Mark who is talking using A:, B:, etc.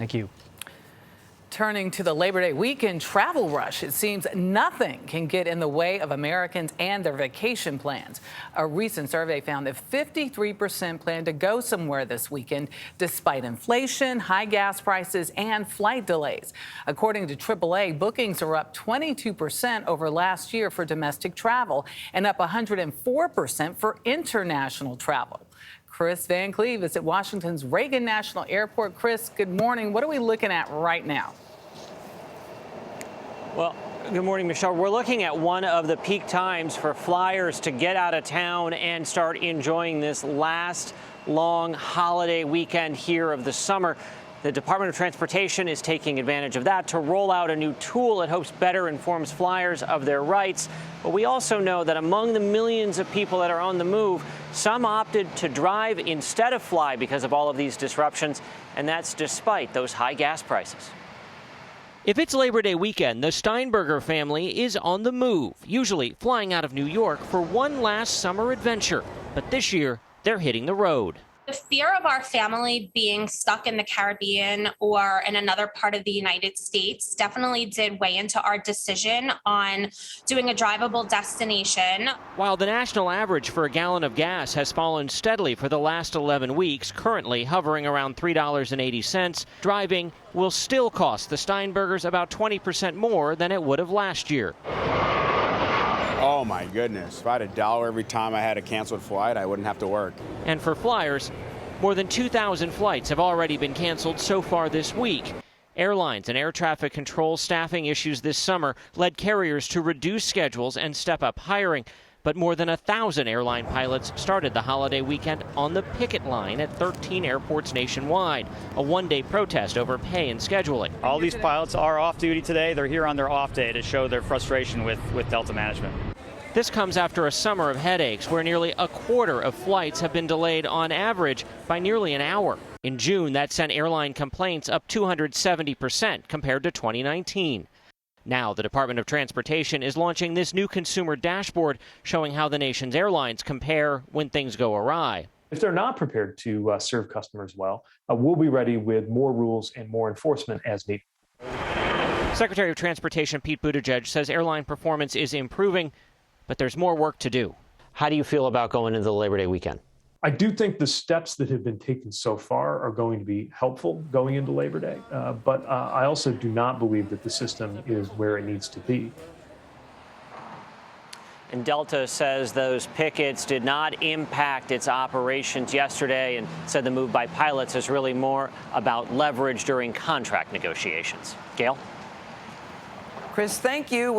A: Thank you.
B: Turning to the Labor Day weekend travel rush, it seems nothing can get in the way of Americans and their vacation plans. A recent survey found that 53% plan to go somewhere this weekend, despite inflation, high gas prices, and flight delays. According to AAA, bookings are up 22% over last year for domestic travel and up 104% for international travel. Kris Van Cleave is at Washington's Reagan National Airport. Kris, good morning. What are we looking at right now?
C: Well, good morning, Michelle. We're looking at one of the peak times for flyers to get out of town and start enjoying this last long holiday weekend here of the summer. The Department of Transportation is taking advantage of that to roll out a new tool it hopes better informs flyers of their rights. But we also know that among the millions of people that are on the move, some opted to drive instead of fly because of all of these disruptions, and that's despite those high gas prices. If it's Labor Day weekend, the Steinberger family is on the move, usually flying out of New York for one last summer adventure. But this year, they're hitting the road.
D: The fear of our family being stuck in the Caribbean or in another part of the United States definitely did weigh into our decision on doing a drivable destination.
C: While the national average for a gallon of gas has fallen steadily for the last 11 weeks, currently hovering around $3.80, driving will still cost the Steinbergers about 20% more than it would have last year.
E: Oh my goodness, if I had $1 every time I had a canceled flight, I wouldn't have to work.
C: And for flyers, more than 2,000 flights have already been canceled so far this week. Airlines and air traffic control staffing issues this summer led carriers to reduce schedules and step up hiring. But more than 1,000 airline pilots started the holiday weekend on the picket line at 13 airports nationwide, a one-day protest over pay and scheduling.
F: All these pilots are off duty today. They're here on their off day to show their frustration with Delta management.
C: This comes after a summer of headaches where nearly a quarter of flights have been delayed on average by nearly an hour. In June, that sent airline complaints up 270% compared to 2019. Now, the Department of Transportation is launching this new consumer dashboard showing how the nation's airlines compare when things go awry.
G: If they're not prepared to serve customers well, we'll be ready with more rules and more enforcement as needed.
C: Secretary of Transportation Pete Buttigieg says airline performance is improving, but there's more work to do. How do you feel about going into the Labor Day weekend?
G: I do think the steps that have been taken so far are going to be helpful going into Labor Day, but I also do not believe that the system is where it needs to be.
C: And Delta says those pickets did not impact its operations yesterday and said the move by pilots is really more about leverage during contract negotiations. Gayle?
B: Kris, thank you.